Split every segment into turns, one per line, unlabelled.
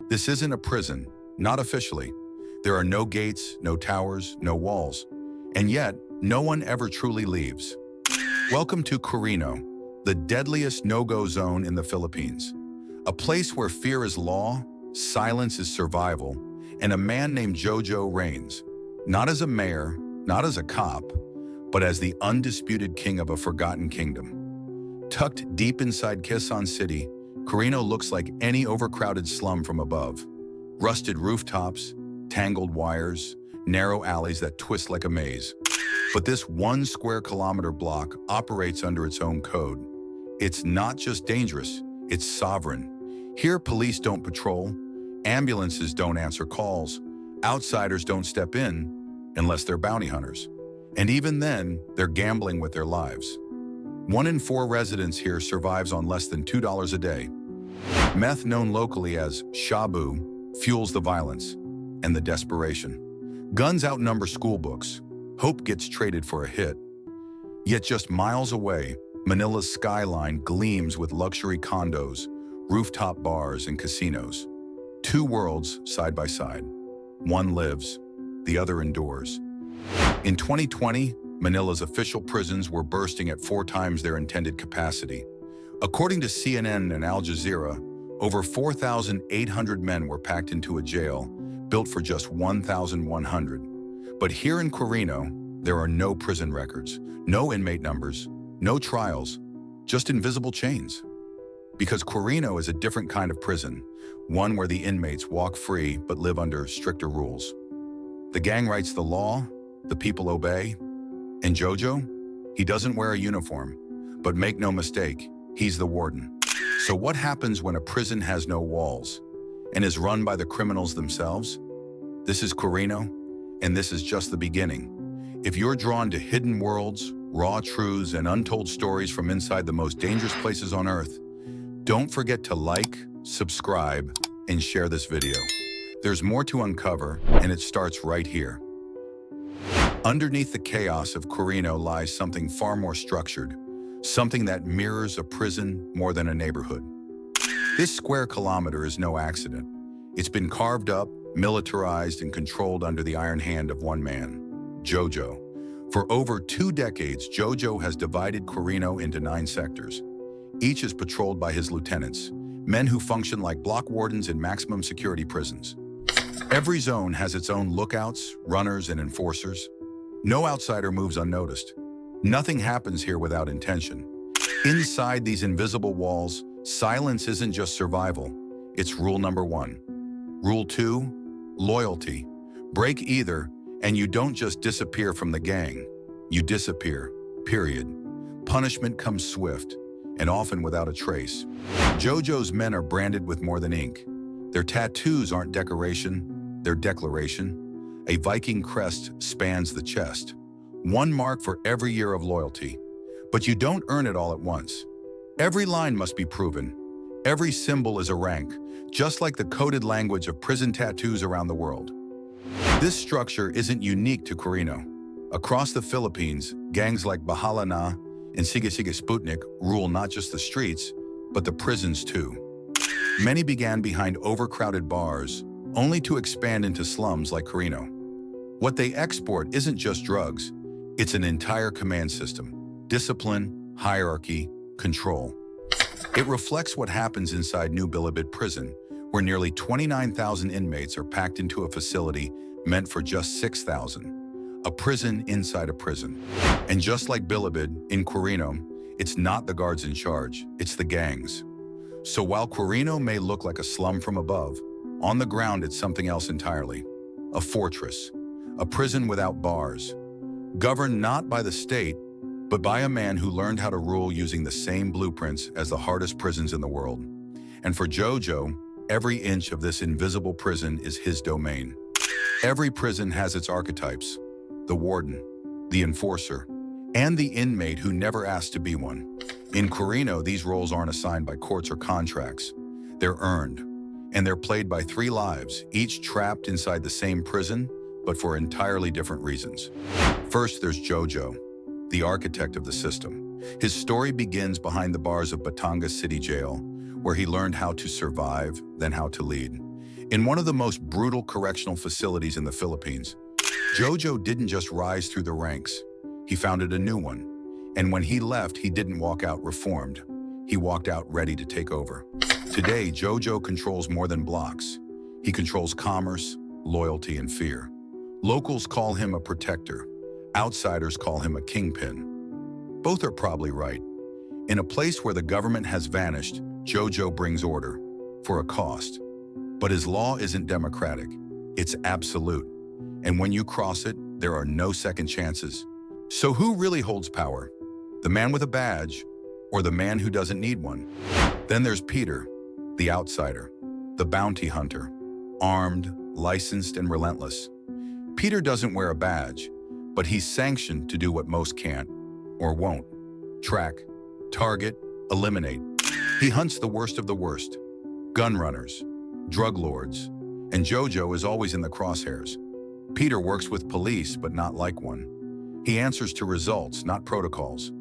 This isn't a prison, not officially. There are no gates, no towers, no walls. And yet, no one ever truly leaves. Welcome to Quirino, the deadliest no-go zone in the Philippines. A place where fear is law, silence is survival, and a man named Jojo reigns. Not as a mayor, not as a cop, but as the undisputed king of a forgotten kingdom. Tucked deep inside Quezon City, Quirino looks like any overcrowded slum from above. Rusted rooftops, tangled wires, narrow alleys that twist like a maze. But this 1 square kilometer block operates under its own code. It's not just dangerous, it's sovereign. Here, police don't patrol, ambulances don't answer calls, outsiders don't step in unless they're bounty hunters. And even then, they're gambling with their lives. 1 in 4 residents here survives on less than $2 a day. Meth, known locally as shabu, fuels the violence and the desperation. Guns outnumber school books. Hope gets traded for a hit. Yet just miles away, Manila's skyline gleams with luxury condos, rooftop bars, and casinos. 2 worlds side by side. One lives, the other endures. In 2020, Manila's official prisons were bursting at 4 times their intended capacity. According to CNN and Al Jazeera, over 4,800 men were packed into a jail built for just 1,100. But here in Quirino, there are no prison records, no inmate numbers, no trials, just invisible chains. Because Quirino is a different kind of prison, one where the inmates walk free but live under stricter rules. The gang writes the law, the people obey. And Jojo? He doesn't wear a uniform, but make no mistake, he's the warden. So what happens when a prison has no walls and is run by the criminals themselves? This is Quirino, and this is just the beginning. If you're drawn to hidden worlds, raw truths, and untold stories from inside the most dangerous places on Earth, don't forget to like, subscribe, and share this video. There's more to uncover, and it starts right here. Underneath the chaos of Quirino lies something far more structured, something that mirrors a prison more than a neighborhood. This square kilometer is no accident. It's been carved up, militarized, and controlled under the iron hand of one man, Jojo. For over 2 decades, Jojo has divided Quirino into 9 sectors. Each is patrolled by his lieutenants, men who function like block wardens in maximum security prisons. Every zone has its own lookouts, runners, and enforcers. No outsider moves unnoticed. Nothing happens here without intention. Inside these invisible walls, silence isn't just survival, it's rule number 1. Rule 2, loyalty. Break either, and you don't just disappear from the gang. You disappear, period. Punishment comes swift, and often without a trace. Jojo's men are branded with more than ink. Their tattoos aren't decoration, they're declaration. A Viking crest spans the chest. 1 mark for every year of loyalty. But you don't earn it all at once. Every line must be proven. Every symbol is a rank, just like the coded language of prison tattoos around the world. This structure isn't unique to Quirino. Across the Philippines, gangs like Bahala Na and Sige Sige Sputnik rule not just the streets, but the prisons too. Many began behind overcrowded bars, only to expand into slums like Quirino. What they export isn't just drugs, it's an entire command system. Discipline, hierarchy, control. It reflects what happens inside New Bilibid prison, where nearly 29,000 inmates are packed into a facility meant for just 6,000. A prison inside a prison. And just like Bilibid, in Quirino, it's not the guards in charge, it's the gangs. So while Quirino may look like a slum from above, on the ground it's something else entirely. A fortress. A prison without bars. Governed not by the state, but by a man who learned how to rule using the same blueprints as the hardest prisons in the world. And for Jojo, every inch of this invisible prison is his domain. Every prison has its archetypes: the warden, the enforcer, and the inmate who never asked to be one. In Quirino, these roles aren't assigned by courts or contracts. They're earned, and they're played by 3 lives, each trapped inside the same prison, but for entirely different reasons. First, there's Jojo, the architect of the system. His story begins behind the bars of Batangas City Jail, where he learned how to survive, then how to lead. In one of the most brutal correctional facilities in the Philippines, Jojo didn't just rise through the ranks. He founded a new one. And when he left, he didn't walk out reformed. He walked out ready to take over. Today, Jojo controls more than blocks. He controls commerce, loyalty, and fear. Locals call him a protector. Outsiders call him a kingpin. Both are probably right. In a place where the government has vanished, Jojo brings order, for a cost. But his law isn't democratic. It's absolute. And when you cross it, there are no second chances. So who really holds power? The man with a badge, or the man who doesn't need one? Then there's Peter, the outsider, the bounty hunter, armed, licensed, and relentless. Peter doesn't wear a badge, but he's sanctioned to do what most can't, or won't. Track, target, eliminate. He hunts the worst of the worst. Gun runners, drug lords, and Jojo is always in the crosshairs. Peter works with police, but not like one. He answers to results, not protocols.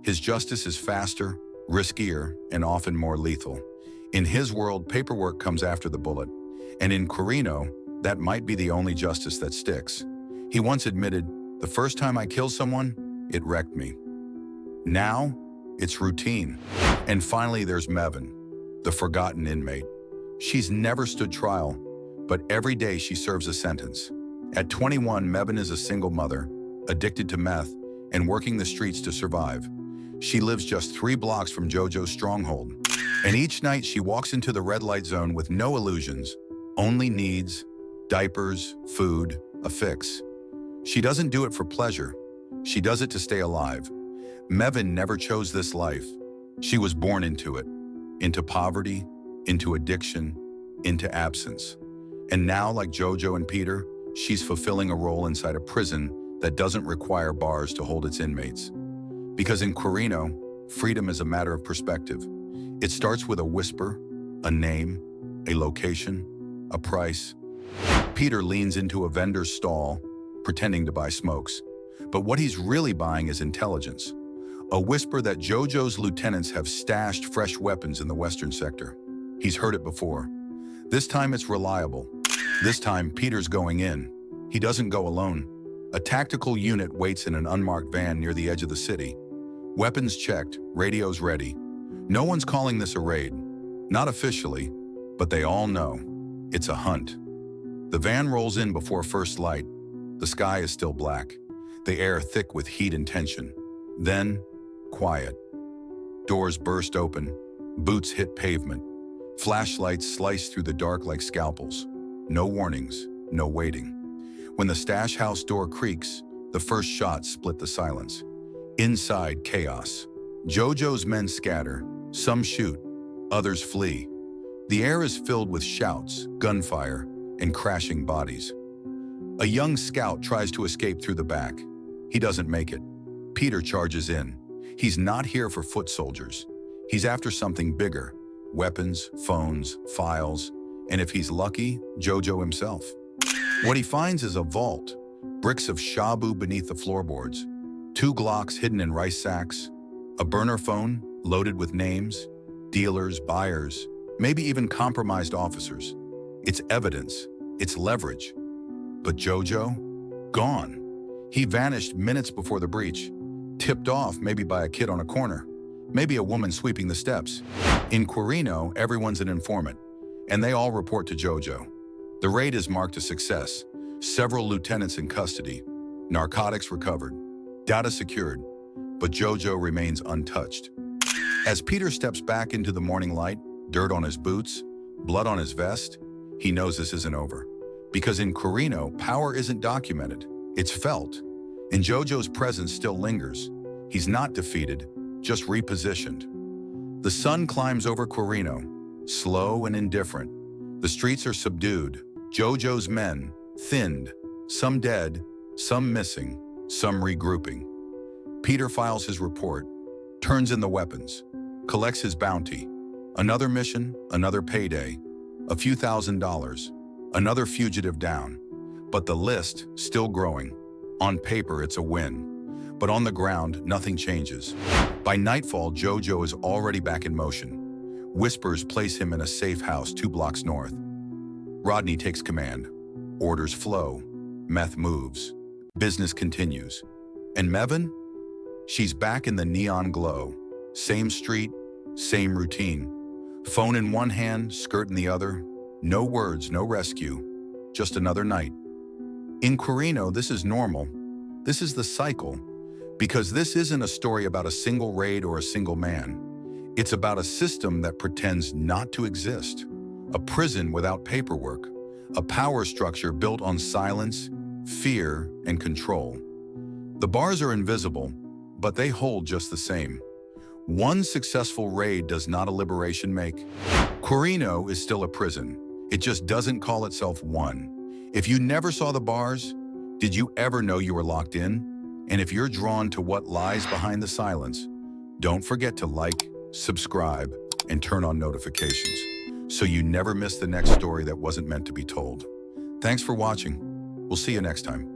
His justice is faster, riskier, and often more lethal. In his world, paperwork comes after the bullet. And in Quirino, that might be the only justice that sticks. He once admitted, "The first time I killed someone, it wrecked me." Now, it's routine. And finally, there's Meban, the forgotten inmate. She's never stood trial, but every day she serves a sentence. At 21, Meban is a single mother, addicted to meth, and working the streets to survive. She lives just 3 blocks from Jojo's stronghold. And each night she walks into the red light zone with no illusions, only needs, diapers, food, a fix. She doesn't do it for pleasure. She does it to stay alive. Meban never chose this life. She was born into it, into poverty, into addiction, into absence. And now, like Jojo and Peter, she's fulfilling a role inside a prison that doesn't require bars to hold its inmates. Because in Quirino, freedom is a matter of perspective. It starts with a whisper, a name, a location, a price. Peter leans into a vendor's stall, pretending to buy smokes. But what he's really buying is intelligence. A whisper that Jojo's lieutenants have stashed fresh weapons in the western sector. He's heard it before. This time it's reliable. This time Peter's going in. He doesn't go alone. A tactical unit waits in an unmarked van near the edge of the city. Weapons checked, radios ready. No one's calling this a raid. Not officially, but they all know. It's a hunt. The van rolls in before first light. The sky is still black. The air thick with heat and tension. Then, quiet. Doors burst open. Boots hit pavement. Flashlights slice through the dark like scalpels. No warnings, no waiting. When the stash house door creaks, the first shot split the silence. Inside, chaos. Jojo's men scatter. Some shoot, others flee. The air is filled with shouts, gunfire, and crashing bodies. A young scout tries to escape through the back. He doesn't make it. Peter charges in. He's not here for foot soldiers. He's after something bigger. Weapons, phones, files, and if he's lucky, Jojo himself. What he finds is a vault, bricks of shabu beneath the floorboards, 2 Glocks hidden in rice sacks, a burner phone loaded with names, dealers, buyers, maybe even compromised officers. It's evidence, it's leverage. But Jojo? Gone. He vanished minutes before the breach, tipped off maybe by a kid on a corner, maybe a woman sweeping the steps. In Quirino, everyone's an informant, and they all report to Jojo. The raid is marked a success. Several lieutenants in custody, narcotics recovered, data secured, but Jojo remains untouched. As Peter steps back into the morning light, dirt on his boots, blood on his vest, he knows this isn't over. Because in Quirino, power isn't documented, it's felt. And Jojo's presence still lingers. He's not defeated, just repositioned. The sun climbs over Quirino, slow and indifferent. The streets are subdued. Jojo's men, thinned, some dead, some missing, some regrouping. Peter files his report, turns in the weapons, collects his bounty. Another mission, another payday, a few $1,000s, another fugitive down. But the list, still growing. On paper, it's a win. But on the ground, nothing changes. By nightfall, Jojo is already back in motion. Whispers place him in a safe house 2 blocks north. Rodney takes command. Orders flow. Meth moves. Business continues. And Meban? She's back in the neon glow. Same street, same routine. Phone in one hand, skirt in the other. No words, no rescue. Just another night. In Quirino, this is normal. This is the cycle. Because this isn't a story about a single raid or a single man. It's about a system that pretends not to exist. A prison without paperwork. A power structure built on silence, fear, and control. The bars are invisible, but they hold just the same. One successful raid does not a liberation make. Quirino is still a prison. It just doesn't call itself one. If you never saw the bars, did you ever know you were locked in? And if you're drawn to what lies behind the silence, don't forget to like, subscribe, and turn on notifications so you never miss the next story that wasn't meant to be told. Thanks for watching. We'll see you next time.